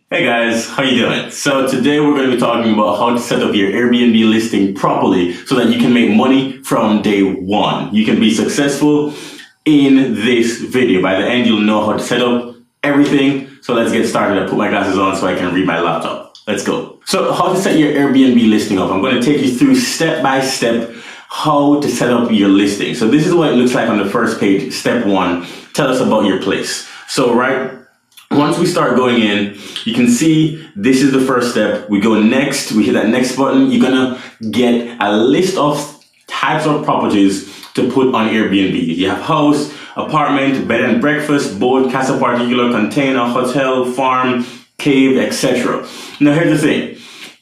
Hey guys, how you doing? So today we're going to be talking about how to set up your Airbnb listing properly so that you can make money from day one. You can be successful in this video. By the end, you'll know how to set up everything. So let's get started. I put my glasses on so I can read my laptop. Let's go. So how to set your Airbnb listing up. I'm going to take you through step by step how to set up your listing. So this is what it looks like on the first page. Step one, tell us about your place. So once we start going in, you can see this is the first step. We go next, we hit that next button. You're gonna get a list of types of properties to put on Airbnb. You have house, apartment, bed and breakfast, boat, casa particular, container, hotel, farm, cave, etc. Now here's the thing.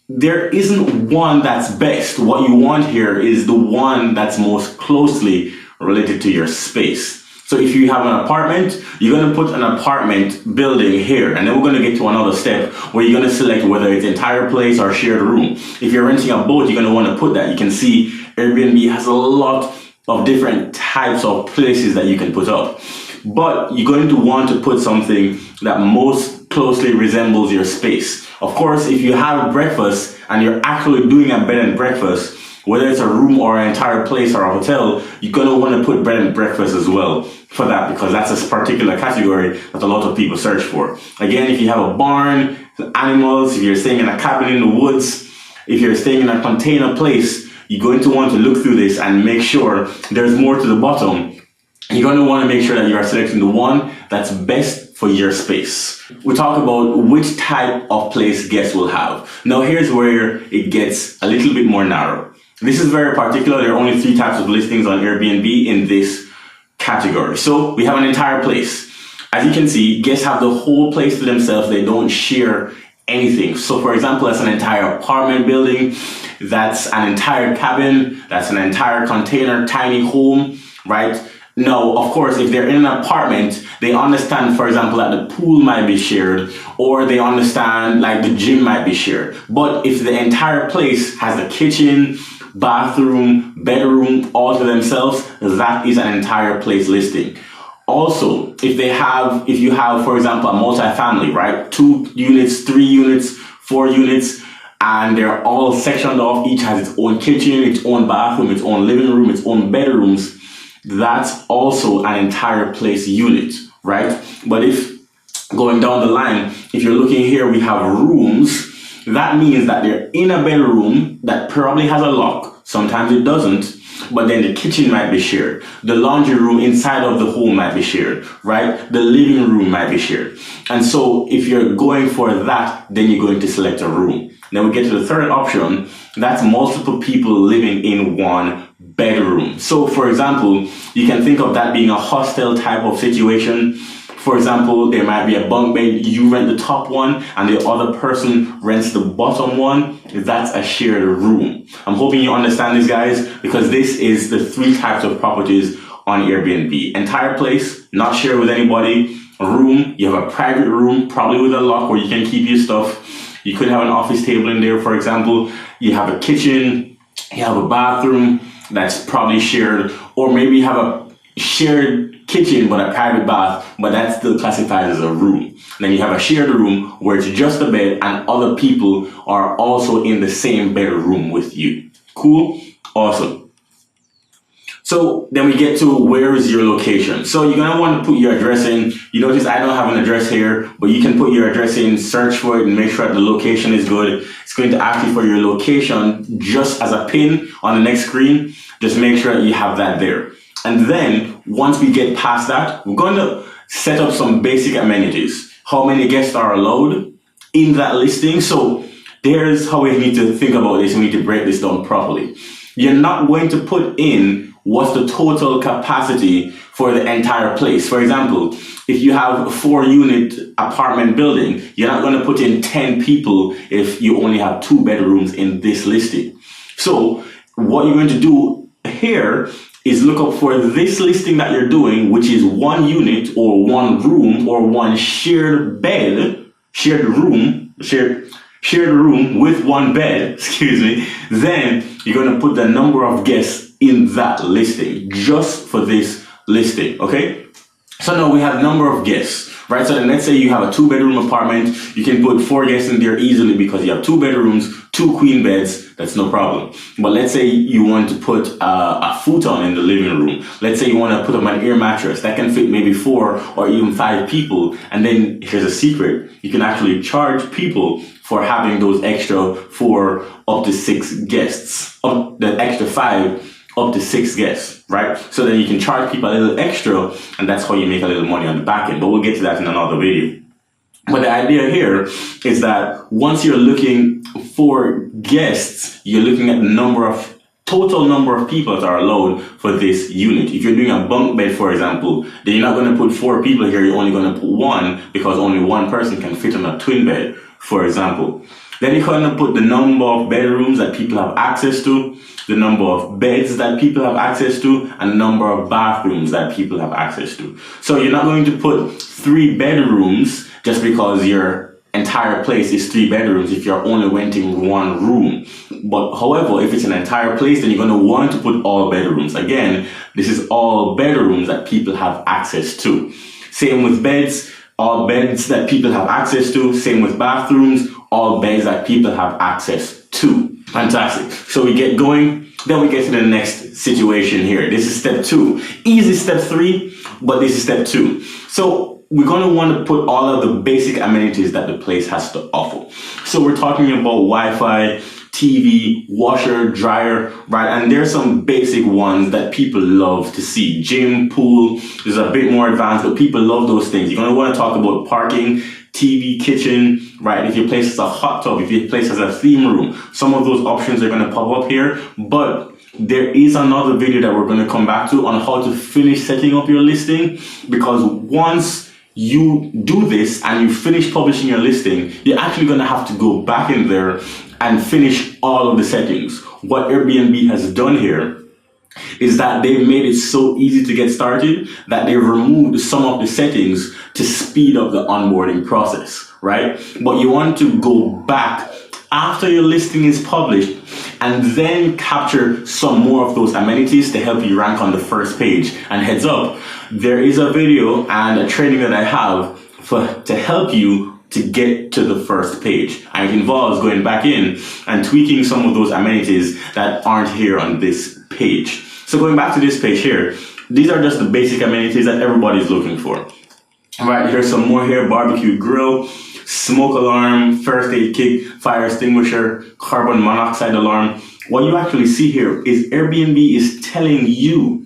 There isn't one that's best. What you want here is the one that's most closely related to your space. So if you have an apartment, you're going to put an apartment building here. And then we're going to get to another step where you're going to select whether it's entire place or shared room. If you're renting a boat, you're going to want to put that. You can see Airbnb has a lot of different types of places that you can put up. But you're going to want to put something that most closely resembles your space. Of course, if you have breakfast and you're actually doing a bed and breakfast, whether it's a room or an entire place or a hotel, you're going to want to put bed and breakfast as well for that, because that's a particular category that a lot of people search for. Again, if you have a barn, animals, if you're staying in a cabin in the woods, if you're staying in a container place, you're going to want to look through this and make sure there's more to the bottom. You're going to want to make sure that you are selecting the one that's best for your space. We talk about which type of place guests will have. Now here's where it gets a little bit more narrow. This is very particular. There are only 3 types of listings on Airbnb in this category. So we have an entire place. As you can see, guests have the whole place to themselves. They don't share anything. So for example, that's an entire apartment building. That's an entire cabin. That's an entire container, tiny home, right? Now, of course, if they're in an apartment, they understand, for example, that the pool might be shared, or they understand like the gym might be shared. But if the entire place has the kitchen, bathroom, bedroom all to themselves, that is an entire place listing. Also, if you have, for example, a multifamily, right? 2 units, 3 units, 4 units, and they're all sectioned off. Each has its own kitchen, its own bathroom, its own living room, its own bedrooms. That's also an entire place unit, right? But if going down the line, if you're looking here, we have rooms. That means that they're in a bedroom that probably has a lock. Sometimes it doesn't, but then the kitchen might be shared. The laundry room inside of the home might be shared, right? The living room might be shared. And so if you're going for that, then you're going to select a room. Then we get to the third option. That's multiple people living in one bedroom. So for example, you can think of that being a hostel type of situation. For example, there might be a bunk bed, you rent the top one and the other person rents the bottom one. That's a shared room. I'm hoping you understand this, guys, because this is the 3 types of properties on Airbnb. Entire place, not shared with anybody. A room, you have a private room, probably with a lock where you can keep your stuff. You could have an office table in there, for example. You have a kitchen, you have a bathroom that's probably shared, or maybe you have a shared kitchen but a private bath, but that's still classified as a room. Then you have a shared room where it's just a bed and other people are also in the same bedroom with you. Cool? Awesome. So then we get to where is your location. So you're going to want to put your address in. You notice I don't have an address here, but you can put your address in, search for it, and make sure that the location is good. It's going to ask you for your location just as a pin on the next screen. Just make sure that you have that there. And then once we get past that, we're going to set up some basic amenities. How many guests are allowed in that listing? So there's how we need to think about this. We need to break this down properly. You're not going to put in what's the total capacity for the entire place. For example, if you have a 4-unit apartment building, you're not going to put in 10 people if you only have 2 bedrooms in this listing. So what you're going to do here is look up for this listing that you're doing, which is 1 unit or 1 room or 1 shared bed, shared room with 1 bed, excuse me. Then you're going to put the number of guests in that listing just for this listing, okay? So now we have number of guests. right? So then let's say you have a 2-bedroom apartment. You can put 4 guests in there easily because you have 2 bedrooms, 2 queen beds. That's no problem. But let's say you want to put a futon in the living room. Let's say you want to put up an air mattress that can fit maybe 4 or even 5 people. And then here's a secret. You can actually charge people for having those extra 4 up to 6 guests, the extra 5 up to 6 guests, right? So then you can charge people a little extra, and that's how you make a little money on the back end. But we'll get to that in another video. But the idea here is that once you're looking for guests, you're looking at the total number of people that are allowed for this unit. If you're doing a bunk bed, for example, then you're not going to put 4 people here. You're only going to put 1 because only 1 person can fit on a twin bed, for example. Then you're going to put the number of bedrooms that people have access to, the number of beds that people have access to, and the number of bathrooms that people have access to. So you're not going to put 3 bedrooms just because your entire place is 3 bedrooms if you're only renting 1 room. But however, if it's an entire place, then you're going to want to put all bedrooms. Again, this is all bedrooms that people have access to. Same with beds, all beds that people have access to. Same with bathrooms, all beds that people have access to. Fantastic. So we get going, then we get to the next situation here. This is step 2. Easy step 3, but this is step 2. So we're going to want to put all of the basic amenities that the place has to offer. So we're talking about Wi-Fi, TV, washer, dryer, right? And there's some basic ones that people love to see. Gym, pool is a bit more advanced, but people love those things. You're going to want to talk about parking, TV, kitchen, right? If your place has a hot tub, if your place has a theme room, some of those options are going to pop up here. But there is another video that we're going to come back to on how to finish setting up your listing, because once you do this and you finish publishing your listing, you're actually going to have to go back in there and finish all of the settings. What Airbnb has done here is that they've made it so easy to get started that they've removed some of the settings to speed up the onboarding process, right? But you want to go back after your listing is published and then capture some more of those amenities to help you rank on the first page. And heads up, there is a video and a training that I have to help you to get to the first page. And it involves going back in and tweaking some of those amenities that aren't here on this page. So going back to this page here, these are just the basic amenities that everybody's looking for. All right, here's some more here: barbecue grill, smoke alarm, first aid kit, fire extinguisher, carbon monoxide alarm. What you actually see here is Airbnb is telling you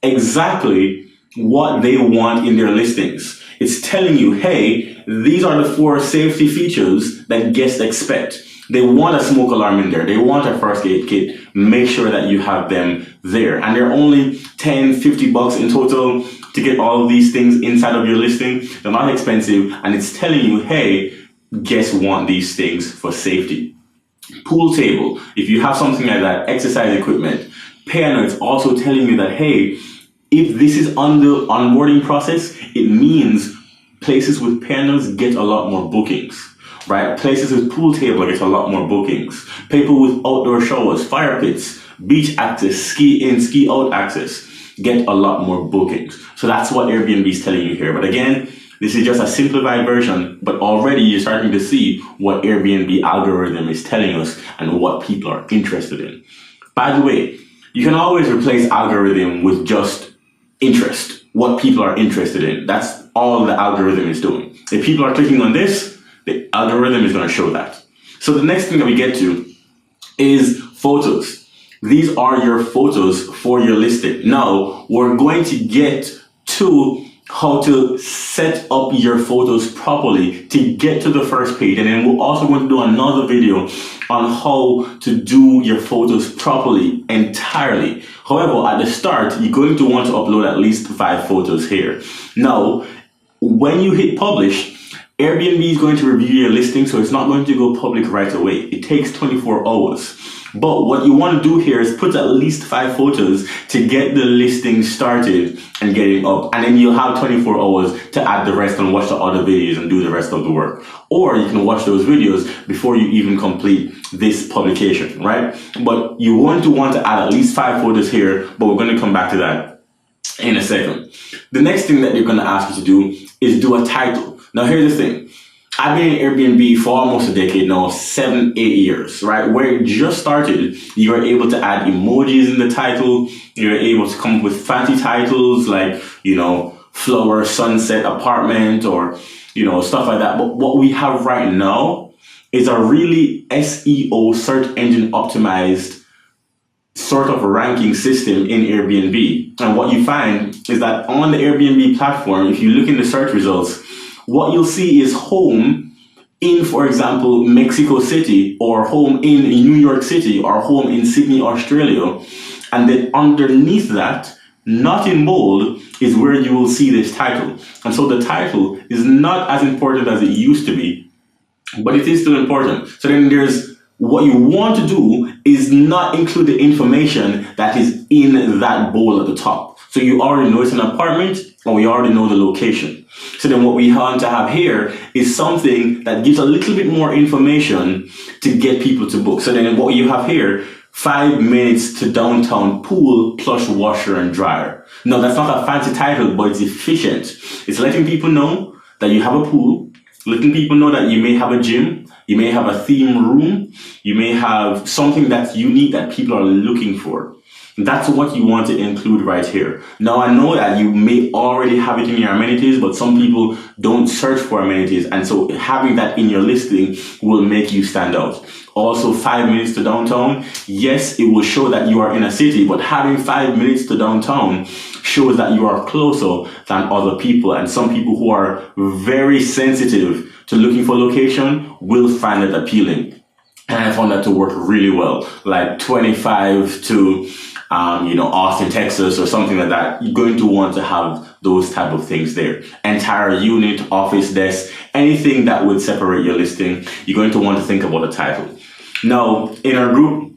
exactly what they want in their listings. It's telling you, hey, these are the 4 safety features that guests expect. They want a smoke alarm in there. They want a first aid kit. Make sure that you have them there. And they're only $10-50 in total to get all of these things inside of your listing. They're not expensive. And it's telling you, hey, guests want these things for safety. Pool table. If you have something like that, exercise equipment. Piano, it's also telling you that, hey, if this is on the onboarding process, it means places with pianos get a lot more bookings, right? Places with pool table get a lot more bookings. People with outdoor showers, fire pits, beach access, ski in, ski out access get a lot more bookings. So that's what Airbnb is telling you here. But again, this is just a simplified version, but already you're starting to see what Airbnb algorithm is telling us and what people are interested in. By the way, you can always replace algorithm with just interest, what people are interested in. That's all the algorithm is doing. If people are clicking on this, the algorithm is going to show that. So the next thing that we get to is photos. These are your photos for your listing. Now, we're going to get to how to set up your photos properly to get to the first page. And then we're also going to do another video on how to do your photos properly entirely. However, at the start, you're going to want to upload at least 5 photos here. Now, when you hit publish, Airbnb is going to review your listing, so it's not going to go public right away. It takes 24 hours. But what you want to do here is put at least 5 photos to get the listing started and getting up. And then you'll have 24 hours to add the rest and watch the other videos and do the rest of the work. Or you can watch those videos before you even complete this publication, right? But you want to add at least 5 photos here, but we're going to come back to that in a second. The next thing that they're going to ask you to do is do a title. Now, here's the thing. I've been in Airbnb for almost a decade now, 7, 8 years, right? Where it just started, you were able to add emojis in the title. You were able to come up with fancy titles like, flower sunset apartment or, stuff like that. But what we have right now is a really SEO, search engine optimized sort of ranking system in Airbnb. And what you find is that on the Airbnb platform, if you look in the search results, what you'll see is home in, for example, Mexico City, or home in New York City, or home in Sydney, Australia. And then underneath that, not in bold, is where you will see this title. And so the title is not as important as it used to be, but it is still important. So then there's what you want to do is not include the information that is in that bowl at the top. So you already know it's an apartment, or we already know the location. So then what we want to have here is something that gives a little bit more information to get people to book. So then what you have here, 5 minutes to downtown pool plus washer and dryer. No, that's not a fancy title, but it's efficient. It's letting people know that you have a pool, letting people know that you may have a gym, you may have a theme room, you may have something that's unique that people are looking for. That's what you want to include right here. Now, I know that you may already have it in your amenities, but some people don't search for amenities. And so having that in your listing will make you stand out. Also, 5 minutes to downtown. Yes, it will show that you are in a city, but having 5 minutes to downtown shows that you are closer than other people. And some people who are very sensitive to looking for location will find it appealing. And I found that to work really well, like 25 to Austin, Texas, or something like that. You're going to want to have those type of things there. Entire unit, office desk, anything that would separate your listing, you're going to want to think about the title. Now, in our group,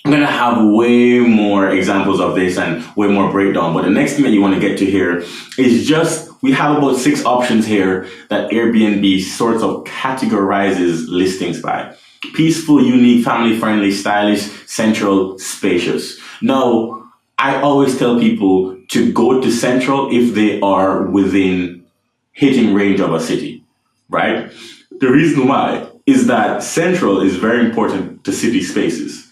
I'm going to have way more examples of this and way more breakdown. But the next thing that you want to get to here is just, we have about 6 options here that Airbnb sort of categorizes listings by. Peaceful, unique, family-friendly, stylish, central, spacious. Now, I always tell people to go to central if they are within hitting range of a city, right? The reason why is that central is very important to city spaces.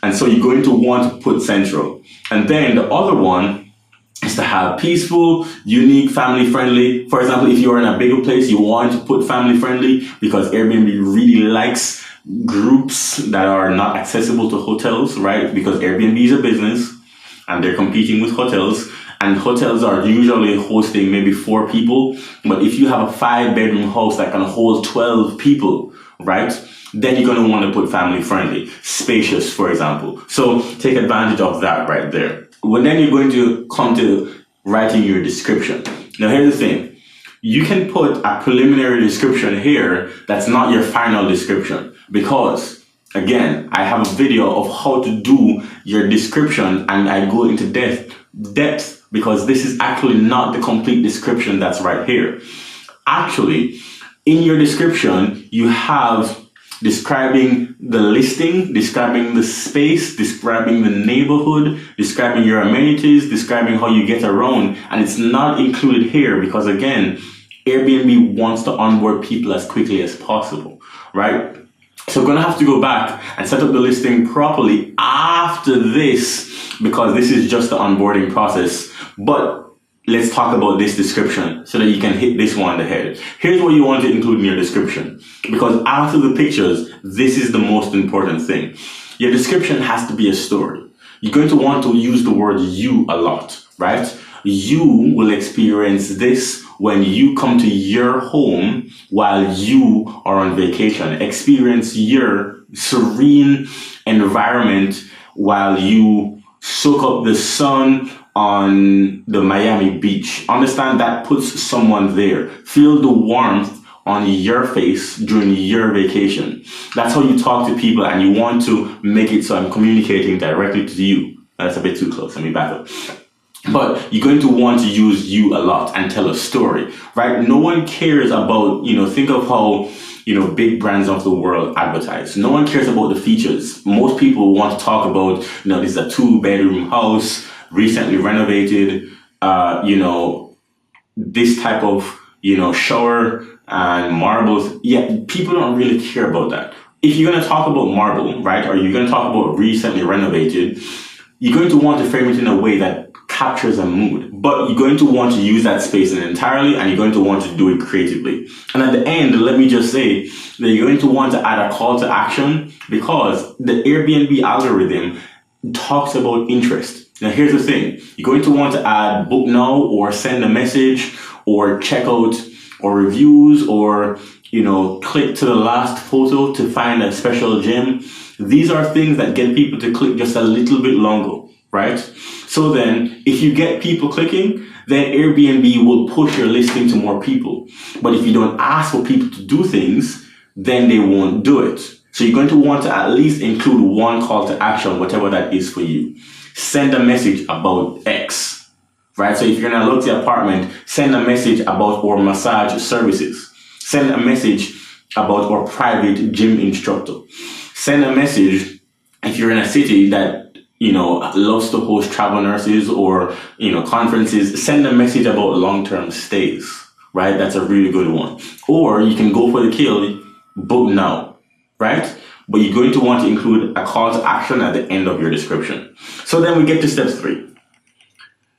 And so you're going to want to put central. And then the other one is to have peaceful, unique, family-friendly. For example, if you're in a bigger place, you want to put family-friendly because Airbnb really likes groups that are not accessible to hotels, right? Because Airbnb is a business and they're competing with hotels, and hotels are usually hosting maybe 4 people. But if you have a 5-bedroom house that can hold 12 people, right? Then you're going to want to put family friendly, spacious, for example. So take advantage of that right there. Well, then you're going to come to writing your description. Now, here's the thing. You can put a preliminary description here that's not your final description because, again, I have a video of how to do your description and I go into depth because this is actually not the complete description that's right here. Actually, in your description, you have describing the listing, describing the space, describing the neighborhood, describing your amenities, describing how you get around. And it's not included here because, again, Airbnb wants to onboard people as quickly as possible, right? So we're going to have to go back and set up the listing properly after this because this is just the onboarding process. But let's talk about this description so that you can hit this one on the head. Here's what you want to include in your description because after the pictures, this is the most important thing. Your description has to be a story. You're going to want to use the word you a lot, right? You will experience this when you come to your home while you are on vacation. Experience your serene environment while you soak up the sun on the Miami beach. Understand that puts someone there. Feel the warmth on your face during your vacation. That's how you talk to people and you want to make it so I'm communicating directly to you. That's a bit too close. Let me back up. But you're going to want to use you a lot and tell a story, right? No one cares about, think of how, big brands of the world advertise. No one cares about the features. Most people want to talk about, this is a 2-bedroom house, recently renovated, this type of shower and marbles. Yeah, people don't really care about that. If you're going to talk about marble, right, or you're going to talk about recently renovated, you're going to want to frame it in a way that captures a mood, but you're going to want to use that space entirely, and you're going to want to do it creatively. And at the end, let me just say that you're going to want to add a call to action, because the Airbnb algorithm talks about interest. Now, here's the thing. You're going to want to add book now, or send a message, or check out, or reviews, or click to the last photo to find a special gem. These are things that get people to click just a little bit longer, right? So then if you get people clicking, then Airbnb will push your listing to more people. But if you don't ask for people to do things, then they won't do it. So you're going to want to at least include one call to action, whatever that is for you. Send a message about X, right? So if you're going to look at the apartment, send a message about our massage services. Send a message about our private gym instructor. Send a message if you're in a city that loves to host travel nurses or conferences. Send a message about long-term stays, right? That's a really good one. Or you can go for the kill, book now, right? But you're going to want to include a call to action at the end of your description. So then we get to step 3.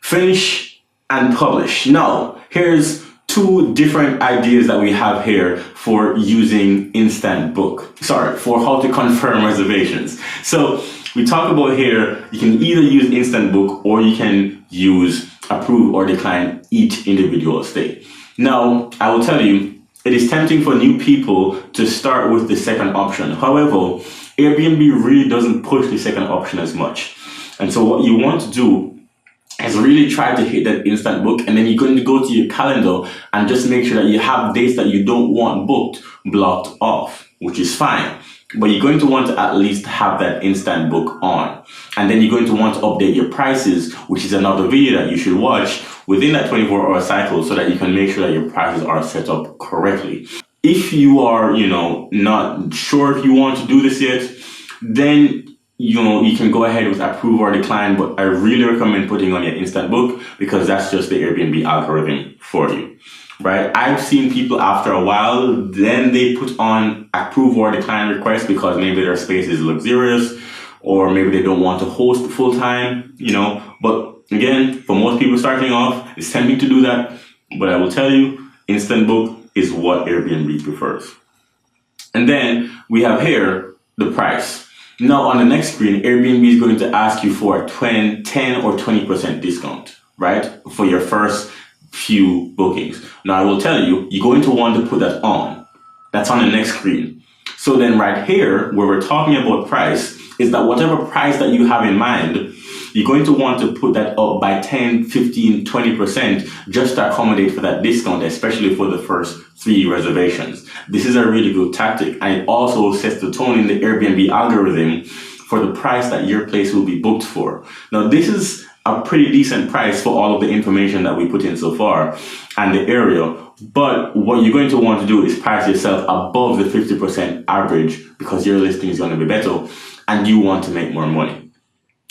Finish and publish. Now, here's 2 different ideas that we have here for using for how to confirm reservations. So we talk about here, you can either use Instant Book, or you can use approve or decline each individual stay. Now, I will tell you, it is tempting for new people to start with the second option. However, Airbnb really doesn't push the second option as much. And so what you want to do is really try to hit that Instant Book, and then you're going to go to your calendar and just make sure that you have dates that you don't want booked blocked off, which is fine. But you're going to want to at least have that Instant Book on. And then you're going to want to update your prices, which is another video that you should watch within that 24-hour cycle, so that you can make sure that your prices are set up correctly. If you are, not sure if you want to do this yet, then you can go ahead with approve or decline, but I really recommend putting on your Instant Book, because that's just the Airbnb algorithm for you, right? I've seen people after a while, then they put on approve or decline requests because maybe their space is luxurious, or maybe they don't want to host full time, But again, for most people starting off, it's tempting to do that. But I will tell you, Instant Book is what Airbnb prefers. And then we have here the price. Now, on the next screen, Airbnb is going to ask you for a 10 or 20% discount, right? For your first few bookings. Now, I will tell you, you're going to want to put that on. That's on the next screen. So then right here, where we're talking about price, is that whatever price that you have in mind, you're going to want to put that up by 10, 15, 20% just to accommodate for that discount, especially for the first 3 reservations. This is a really good tactic, and it also sets the tone in the Airbnb algorithm for the price that your place will be booked for. Now, this is a pretty decent price for all of the information that we put in so far and the area. But what you're going to want to do is price yourself above the 50% average, because your listing is going to be better and you want to make more money.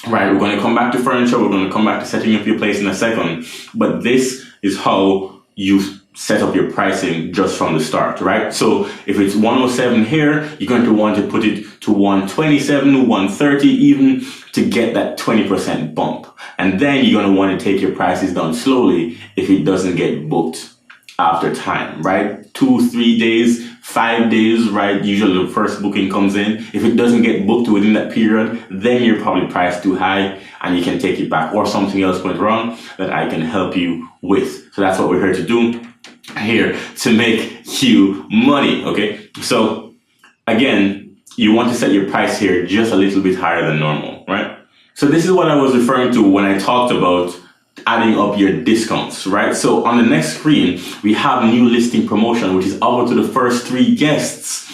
Right, we're going to come back to furniture, we're going to come back to setting up your place in a second, but this is how you set up your pricing just from the start, right? So if it's 107 here, you're going to want to put it to 127, 130 even, to get that 20% bump. And then you're going to want to take your prices down slowly if it doesn't get booked after time, right? 2, 3 days, 5 days, right? Usually the first booking comes in. If it doesn't get booked within that period, then you're probably priced too high and you can take it back, or something else went wrong that I can help you with. So that's what we're here to do, here to make you money, okay? So again, you want to set your price here just a little bit higher than normal, right? So this is what I was referring to when I talked about adding up your discounts, right? So on the next screen, we have new listing promotion, which is over to the first 3 guests,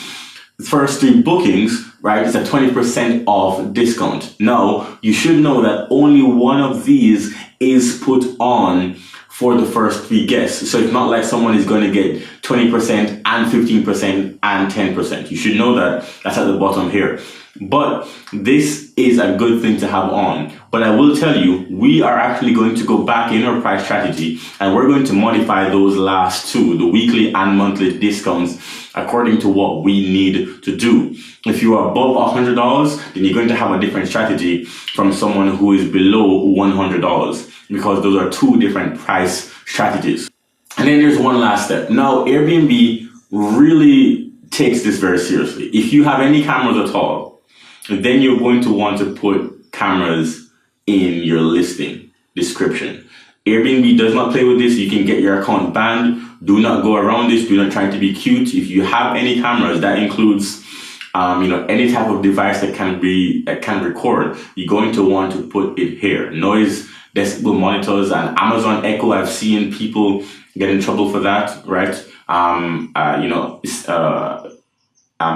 the first 3 bookings, right? It's a 20% off discount. Now, you should know that only one of these is put on for the first 3 guests. So it's not like someone is going to get 20% and 15% and 10%. You should know that that's at the bottom here. But this is a good thing to have on. But I will tell you, we are actually going to go back in our price strategy and we're going to modify those last two, the weekly and monthly discounts, according to what we need to do. If you are above $100, then you're going to have a different strategy from someone who is below $100, because those are two different price strategies. And then there's one last step. Now, Airbnb really takes this very seriously. If you have any cameras at all, then you're going to want to put cameras in your listing description. Airbnb does not play with this. You can get your account banned. Do not go around this. Do not try to be cute. If you have any cameras, that includes any type of device that can record, you're going to want to put it here. Noise decibel monitors and Amazon Echo. I've seen people get in trouble for that, right?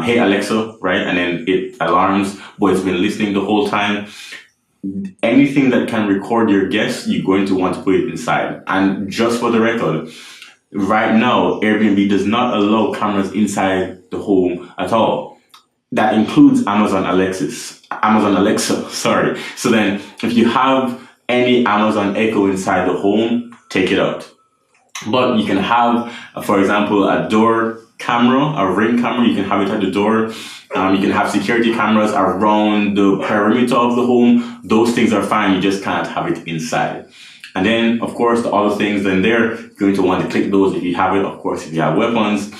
Hey Alexa, right? And then it alarms, but it's been listening the whole time. Anything that can record your guests, you're going to want to put it inside. And just for the record, right now, Airbnb does not allow cameras inside the home at all. That includes Amazon Alexa, sorry. So then if you have any Amazon Echo inside the home, take it out. But you can have, for example, a door camera, a Ring camera. You can have it at the door. You can have security cameras around the perimeter of the home. Those things are fine. You just can't have it inside. And then, of course, the other things then there, you're going to want to click those if you have it. Of course, if you have weapons,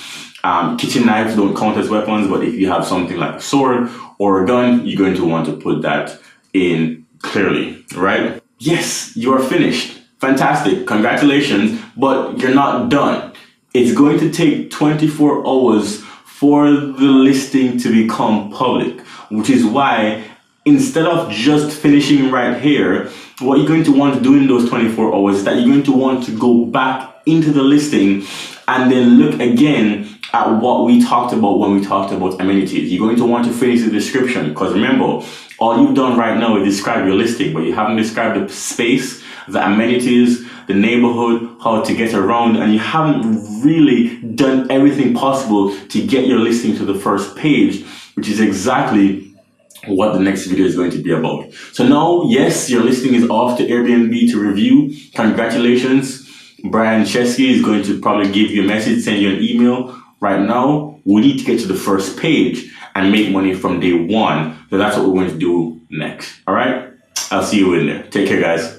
kitchen knives don't count as weapons, but if you have something like a sword or a gun, you're going to want to put that in clearly, right? Yes, you're finished. Fantastic. Congratulations. But you're not done. It's going to take 24 hours for the listing to become public, which is why instead of just finishing right here, what you're going to want to do in those 24 hours is that you're going to want to go back into the listing and then look again at what we talked about when we talked about amenities. You're going to want to finish the description, because remember, all you've done right now is describe your listing, but you haven't described the space, the amenities, the neighborhood, how to get around, and you haven't really done everything possible to get your listing to the first page, which is exactly what the next video is going to be about. So now, yes, your listing is off to Airbnb to review. Congratulations. Brian Chesky is going to probably give you a message, send you an email. Right now, we need to get to the first page and make money from day one. So that's what we're going to do next. All right? I'll see you in there. Take care, guys.